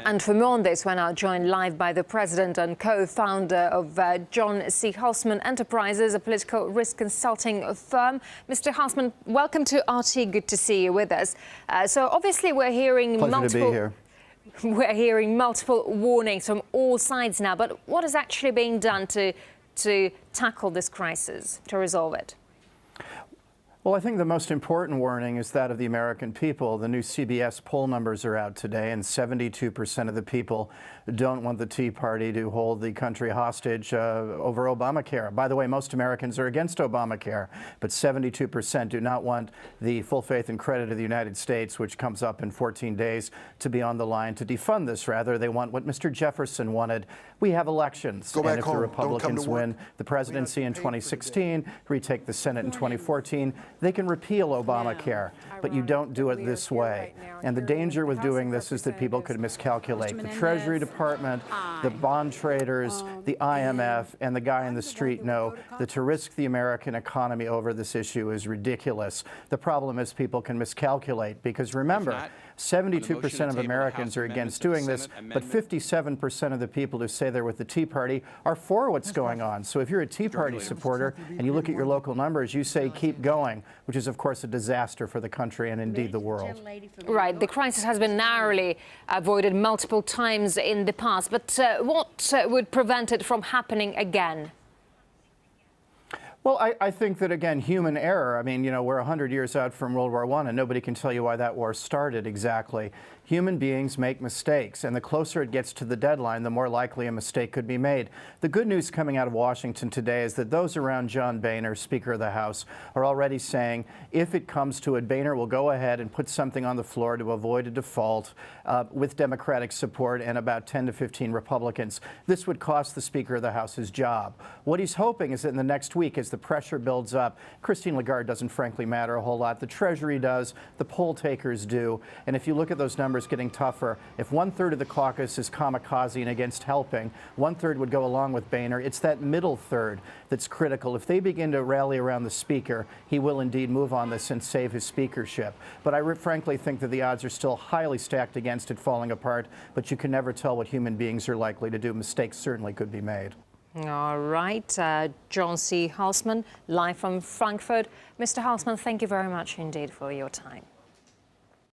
And for more on this, we're now joined live by the president and co-founder of John C. Houseman Enterprises, a political risk consulting firm. Mr. Houseman, welcome to RT. Good to see you with us. So obviously we're hearing We're hearing multiple warnings from all sides now, but what is actually being done to tackle this crisis, to resolve it? Well, I think the most important warning is that of the American people. The new CBS poll numbers are out today, and 72% of the people don't want the Tea Party to hold the country hostage over Obamacare. By the way, most Americans are against Obamacare, but 72% do not want the full faith and credit of the United States, which comes up in 14 days, to be on the line to defund this. Rather, they want what Mr. Jefferson wanted. We have elections, and if the Republicans win the presidency in 2016, retake the Senate in 2014, they can repeal Obamacare, but you don't do it this way. And the danger with doing this is that people could miscalculate. The Treasury Department, the bond traders, the IMF, and the guy in the street know that to risk the American economy over this issue is ridiculous. The problem is people can miscalculate, because remember, 72% of Americans are against doing this, but 57% of the people who say they're with the Tea Party are for what's going on. So if you're a Tea Party supporter and you look at your local numbers, you say keep going, which is, of course, a disaster for the country and indeed the world. Right. The crisis has been narrowly avoided multiple times in the past, but what would prevent it from happening again? Well, I think that, again, human error. I mean, you know, we're 100 years out from World War I, and nobody can tell you why that war started exactly. Human beings make mistakes, and the closer it gets to the deadline, the more likely a mistake could be made. The good news coming out of Washington today is that those around John Boehner, Speaker of the House, are already saying, if it comes to it, Boehner will go ahead and put something on the floor to avoid a default with Democratic support and about 10 to 15 Republicans. This would cost the Speaker of the House his job. What he's hoping is that in the next week, as the pressure builds up, Christine Lagarde doesn't frankly matter a whole lot. The Treasury does, the poll takers do, and if you look at those numbers getting tougher, if 1/3 of the caucus is kamikazing against helping, 1/3 would go along with Boehner. It's that middle third that's critical. If they begin to rally around the Speaker, he will indeed move on this and save his speakership. But I frankly think that the odds are still highly stacked against it falling apart, but you can never tell what human beings are likely to do. Mistakes certainly could be made. All right. John C. Houseman, live from Frankfurt. Mr. Houseman, thank you very much indeed for your time.